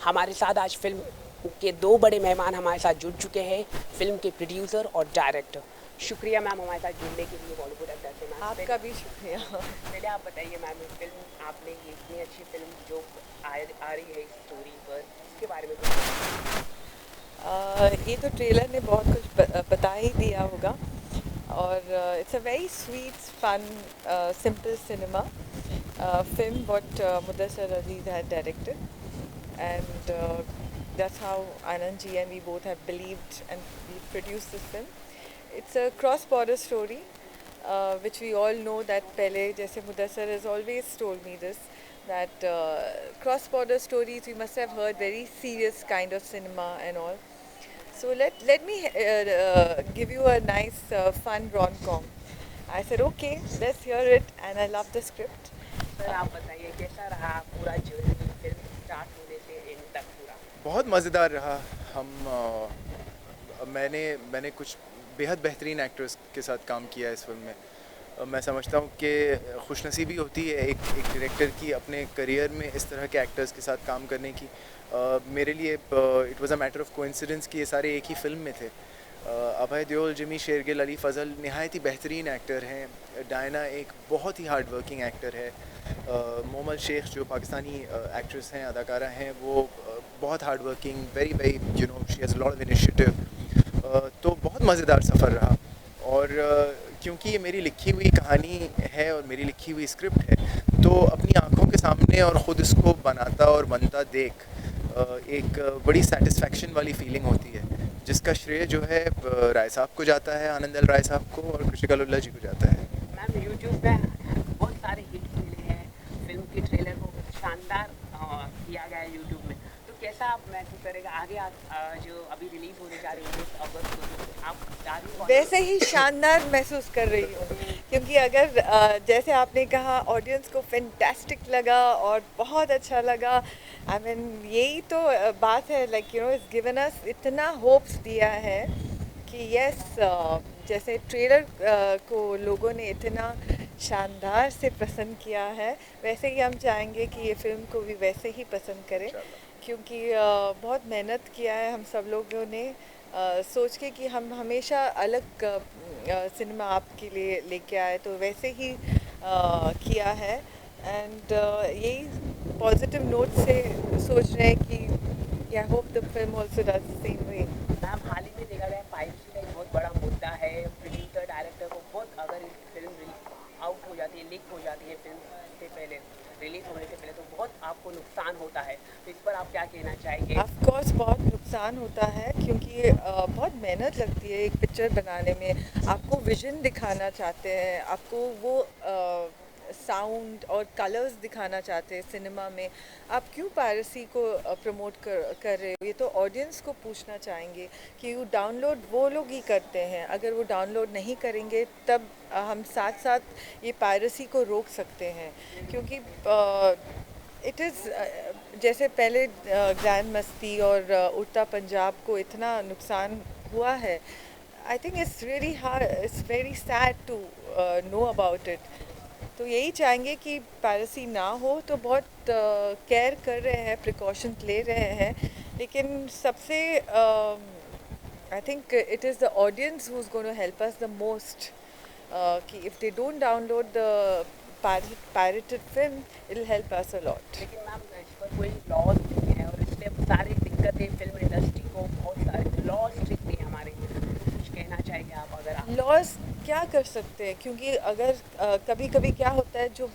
हमारे साथ आज फिल्म के दो बड़े मेहमान हमारे साथ जुड़ चुके हैं, फिल्म के प्रोड्यूसर और डायरेक्टर। शुक्रिया मैम हमारे साथ जुड़ने के लिए बॉलीवुड अड्डा से। मैम आपका भी शुक्रिया। पहले आप बताइए मैम, ये फिल्म आपने ये इतनी अच्छी फिल्म जो आ रही है इस स्टोरी पर, इसके बारे में कुछ ये तो ट्रेलर ने बहुत कुछ बता ही दिया होगा। और it's a very sweet fun simple cinema film what Mudassar Aziz had directed, and that's how Anand ji and we both have believed and we produced this film. It's a cross-border story, which we all know that Pele, jaise Mudassar has always told me this, that cross-border stories we must have heard very serious kind of cinema and all. So let me give you a nice fun rom-com. I said okay, let's hear it, and I love the script. Sir आप बताइए कैसा रहा पूरा journey, film start होने से and तक पूरा? बहुत मज़ेदार रहा। हम मैंने मैंने कुछ बेहद बेहतरीन एक्टर्स के साथ काम किया है इस फिल्म में। मैं समझता हूँ कि खुशनसीबी होती है एक डायरेक्टर की अपने करियर में इस तरह के एक्टर्स के साथ काम करने की। मेरे लिए it was a matter of coincidence कि ये सारे एक ही फ़िल्म में थे। अभय देओल, जिमी शेरगिल, अली फ़ज़ल नहायत ही बेहतरीन एक्टर हैं। डायना एक बहुत ही हार्ड वर्किंग एक्टर है। मोमल शेख जो पाकिस्तानी एक्ट्रेस हैं, अदाकारा हैं, वो बहुत hard working, very very she has lot of initiative. तो बहुत मज़ेदार सफ़र रहा। और क्योंकि ये मेरी लिखी हुई कहानी है और मेरी लिखी हुई स्क्रिप्ट है, तो अपनी आंखों के सामने और ख़ुद इसको बनाता और बनता देख एक बड़ी सेटिस्फेक्शन वाली फीलिंग होती है, जिसका श्रेय जो है राय साहब को जाता है, आनंद अल राय साहब को, और कृषिका लुल्ला जी को जाता है। मैम यूट्यूब पे बहुत सारे हिट मिले हैं, फिल्म के ट्रेलर को शानदार किया गया है यूट्यूब में, तो कैसा आप महसूस करेगा आगे जो अभी रिलीज होने जा रही है 10 अगस्त को, आप आगे वैसे ही शानदार महसूस कर रही हूँ, क्योंकि अगर जैसे आपने कहा ऑडियंस को फैंटास्टिक लगा और बहुत अच्छा लगा। आई मीन यही तो बात है, लाइक इट्स गिवन अस इतना होप्स दिया है कि यस, जैसे ट्रेलर को लोगों ने इतना शानदार से पसंद किया है, वैसे ही हम चाहेंगे कि ये फिल्म को भी वैसे ही पसंद करें, क्योंकि बहुत मेहनत किया है हम सब लोगों ने, सोच के कि हम हमेशा अलग सिनेमा आपके लिए लेके आए, तो वैसे ही किया है। एंड यही पॉजिटिव नोट से सोच रहे हैं कि I hope the film also does the same way. Ma'am हाल ही में देखा गया पायरेसी का एक बहुत बड़ा मुद्दा है, प्रोड्यूसर डायरेक्टर को बहुत, अगर फिल्म आउट हो जाती है, लीक हो जाती है फिल्म से पहले, रिलीज होने से पहले, तो बहुत आपको नुकसान होता है, तो इस पर आप क्या कहना चाहेंगे? ऑफ कोर्स बहुत नुकसान होता है, क्योंकि बहुत मेहनत लगती है एक पिक्चर बनाने में। आपको विजन दिखाना चाहते हैं, आपको वो साउंड और कलर्स दिखाना चाहते हैं सिनेमा में, आप क्यों पायरेसी को प्रमोट कर रहे हो? ये तो ऑडियंस को पूछना चाहेंगे कि वो डाउनलोड वो लोग ही करते हैं, अगर वो डाउनलोड नहीं करेंगे तब हम साथ साथ ये पायरेसी को रोक सकते हैं, क्योंकि इट इज़ जैसे पहले ग्रैंड मस्ती और उड़ता पंजाब को इतना नुकसान हुआ है। I think it's really hard, it's very sad to know about it. तो यही चाहेंगे कि पायरेसी ना हो, तो बहुत केयर कर रहे हैं, प्रिकॉशंस ले रहे हैं, लेकिन सबसे I think it is the audience who is going to help us the most, कि if they don't download the pirated film, it'll help us a lot. लेकिन मैम इस पर कोई लॉज नहीं है, और इसलिए सारी दिक्कतें फिल्म इंडस्ट्री को, बहुत सारे लॉज स्ट्रिक्ट नहीं है हमारे, कुछ कहना चाहेंगे आप? अगर आप लॉज क्या कर सकते हैं, क्योंकि अगर कभी कभी क्या होता है, जो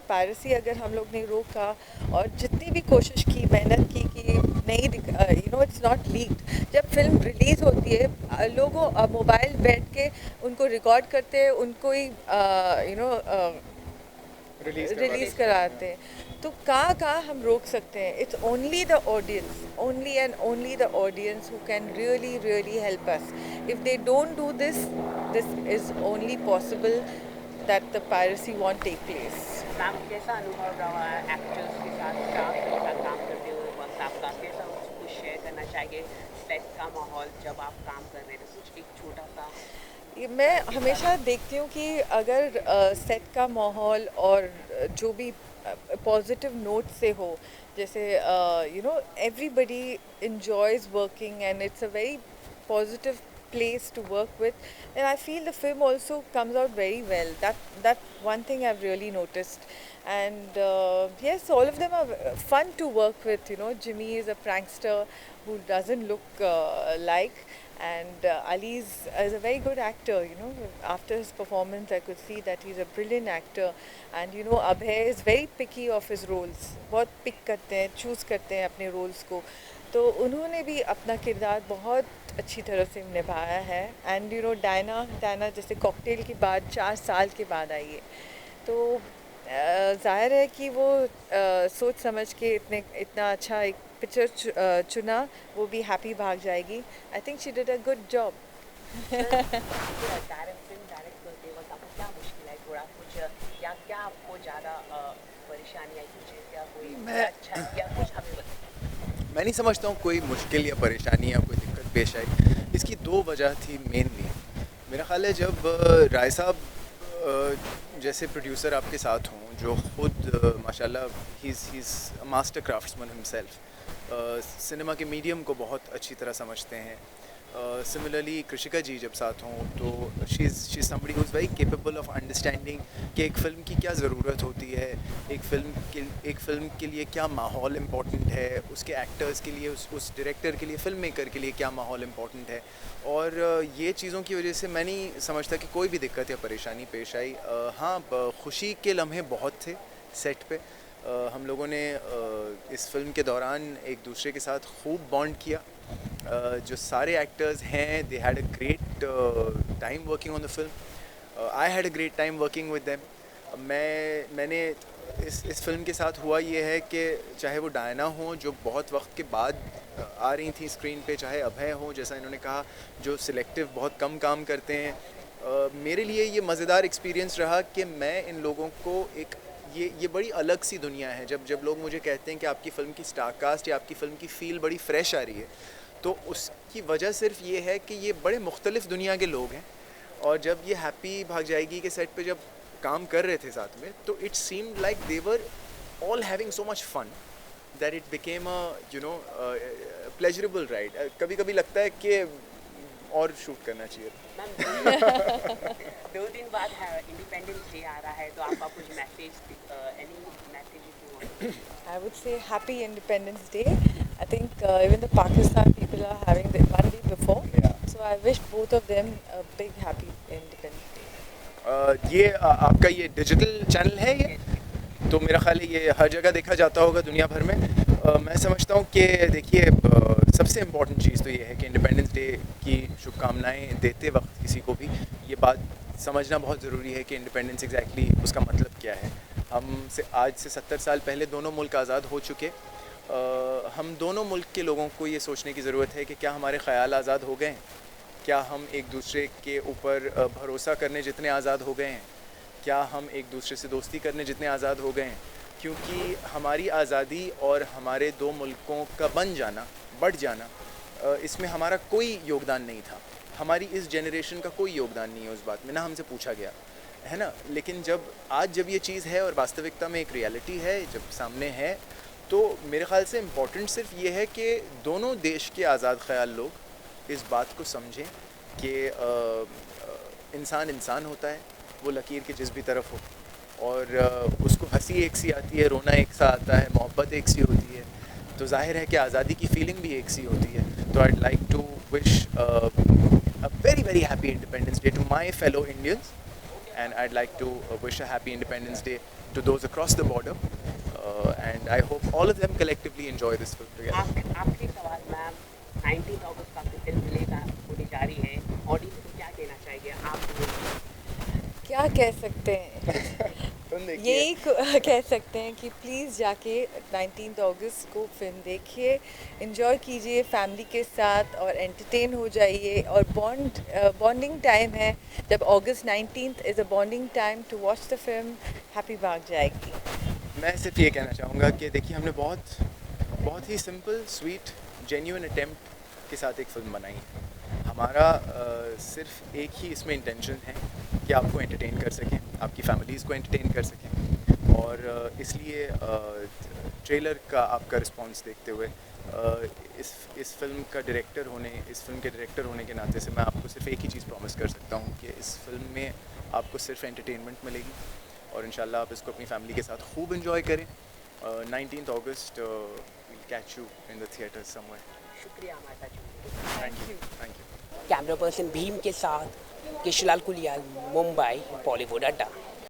पायरेसी अगर हम लोग ने रोका और जितनी भी कोशिश की, मेहनत की कि नहीं इट्स नॉट लीक्ड, जब फिल्म रिलीज़ होती है लोगों मोबाइल बैठ के उनको रिकॉर्ड करते हैं, उनको ही रिलीज़ कराते हैं, तो कहाँ हम रोक सकते हैं? It's only the audience, only and only the audience who can really really help us. If they don't do this, this is only possible that the piracy won't take place. Ma'am कैसा अनुभव रहा है actors के साथ, staff के साथ काम करते हुए वक्त आपका? कैसा कुछ शेयर करना चाहिए सेट का माहौल जब आप काम कर रहे थे? कुछ एक छोटा सा। मैं हमेशा देखती हूँ कि अगर सेट का माहौल और जो भी पॉजिटिव नोट से हो, जैसे everybody enjoys working and it's a very positive place to work with, and I feel the film also comes out very well. That one thing I've really noticed. And yes, all of them are fun to work with. Jimmy is a prankster who doesn't look like, and Ali is a very good actor. After his performance, I could see that he's a brilliant actor. And Abhay is very picky of his roles. बहुत pick करते हैं, choose करते हैं अपने roles को. तो उन्होंने भी अपना किरदार बहुत अच्छी तरह से निभाया है. एंड डायना जैसे कॉकटेल के बाद 4 साल के बाद आई है, तो ज़ाहिर है कि वो सोच समझ के इतना अच्छा एक पिक्चर चुना, वो भी हैप्पी भाग जाएगी. I think she did a good job. Film direct करते वक्त आपको क्या मुश्किल है, थोड़ा कुछ क्या आपको ज़्यादा परेशानी आई, कुछ क्या कोई अच्छा या कुछ हमें बताइए. मैं नहीं समझता हूँ कोई मुश्किल या परेशानी या कोई दिक्कत पेश आई. इसकी 2 वजह थी मेनली. मेरा ख्याल है जब राय साहब जैसे प्रोड्यूसर आपके साथ हों, जो खुद माशाल्लाह he is master craftsman himself, cinema के मीडियम को बहुत अच्छी तरह समझते हैं. सिमिलरली कृषिका जी जब साथ हों तो she is somebody who is very capable of understanding कि एक फ़िल्म की क्या ज़रूरत होती है, एक फ़िल्म के लिए क्या माहौल इम्पॉर्टेंट है, उसके एक्टर्स के लिए, उस डायरेक्टर के लिए, फ़िल्म मेकर के लिए क्या माहौल इम्पॉर्टेंट है. और ये चीज़ों की वजह से मैं नहीं समझता कि कोई भी दिक्कत या परेशानी पेश आई. हाँ, खुशी के लम्हे बहुत थे सेट पे. हम लोगों ने इस फिल्म के दौरान एक दूसरे के साथ खूब बॉन्ड किया. जो सारे एक्टर्स हैं, they had a great time working on the film. I had a great time working with them. मैंने इस फिल्म के साथ हुआ ये है कि चाहे वो डायना हो जो बहुत वक्त के बाद आ रही थी स्क्रीन पे, चाहे अभय हो जैसा इन्होंने कहा जो सिलेक्टिव बहुत कम काम करते हैं, मेरे लिए ये मज़ेदार एक्सपीरियंस रहा कि मैं इन लोगों को ये बड़ी अलग सी दुनिया है. जब लोग मुझे कहते हैं कि आपकी फ़िल्म की स्टारकास्ट या आपकी फ़िल्म की फ़ील बड़ी फ्रेश आ रही है, तो उसकी वजह सिर्फ ये है कि ये बड़े मुख्तलिफ़ दुनिया के लोग हैं. और जब ये हैप्पी भाग जाएगी के सेट पे जब काम कर रहे थे साथ में, तो it seemed like they were all having so much fun that it became pleasurable ride. कभी कभी लगता है कि और शूट करना चाहिए. मैम 2 दिन बाद इंडिपेंडेंस डे आ रहा है, तो आपका कुछ message, any message? I would say happy Independence Day. I think even the Pakistan people are having the one day before. Yeah. So I wish both of them a big happy Independence Day. ये आपका ये digital channel है ये, तो मेरा ख्याल है ये हर जगह देखा जाता होगा दुनिया भर में. मैं समझता हूँ कि देखिए सबसे इम्पॉर्टेंट चीज़ तो ये है कि इंडिपेंडेंस डे की शुभकामनाएं देते वक्त किसी को भी ये बात समझना बहुत ज़रूरी है कि इंडिपेंडेंस एग्जैक्टली उसका मतलब क्या है. आज से 70 साल पहले दोनों मुल्क आज़ाद हो चुके. हम दोनों मुल्क के लोगों को ये सोचने की ज़रूरत है कि क्या हमारे ख़याल आज़ाद हो गए हैं, क्या हम एक दूसरे के ऊपर भरोसा करने जितने आज़ाद हो गए हैं, क्या हम एक दूसरे से दोस्ती करने जितने आज़ाद हो गए हैं. क्योंकि हमारी आज़ादी और हमारे 2 मुल्कों का बन जाना, बढ़ जाना, इसमें हमारा कोई योगदान नहीं था. हमारी इस जनरेशन का कोई योगदान नहीं है उस बात में, ना हमसे पूछा गया है ना. लेकिन जब ये चीज़ है और वास्तविकता में एक रियलिटी है जब सामने है, तो मेरे ख़्याल से इम्पोर्टेंट सिर्फ ये है कि दोनों देश के आज़ाद ख़याल लोग इस बात को समझें कि इंसान होता है, वो लकीर के जिस भी तरफ हो, और उसको हंसी एक सी आती है, रोना एक सा आता है, मोहब्बत एक सी होती है. तो जाहिर है कि आज़ादी की फीलिंग भी एक सी होती है. तो I'd like to wish a very very happy Independence Day to my fellow Indians, and I'd like to wish a happy Independence Day to those across the border, and I hope all of them collectively enjoy this film together. आखिरी सवाल ma'am, 19 अगस्त को आपकी film होने जा रही है, audience को क्या कहना चाहिए आप? क्या कह सकते हैं? यही कह सकते हैं कि प्लीज़ जाके 19 अगस्त को फिल्म देखिए, एंजॉय कीजिए फैमिली के साथ और एंटरटेन हो जाइए. और बॉन्डिंग टाइम है, जब August 19 is a bonding time to watch the film. Happy Bhaag Jayegi. मैं सिर्फ ये कहना चाहूँगा कि देखिए हमने बहुत ही सिंपल, स्वीट, जेन्युइन अटेम्प्ट के साथ एक फ़िल्म बनाई है. हमारा सिर्फ एक ही इसमें इंटेंशन है कि आपको एंटरटेन कर सकें, आपकी फैमिलीज़ को एंटरटेन कर सकें. और इसलिए ट्रेलर का आपका रिस्पांस देखते हुए इस फिल्म के डायरेक्टर होने के नाते से मैं आपको सिर्फ एक ही चीज़ प्रॉमिस कर सकता हूँ कि इस फिल्म में आपको सिर्फ एंटरटेनमेंट मिलेगी और इंशाल्लाह आप इसको अपनी फैमिली के साथ खूब इंजॉय करें। 19th August we'll catch you in the theater somewhere. शुक्रिया हमारे साथ जुड़ने के लिए। Thank you. Camera person Bhim के साथ केशलाल कुलियाल, मुंबई, बॉलीवुड अड्डा।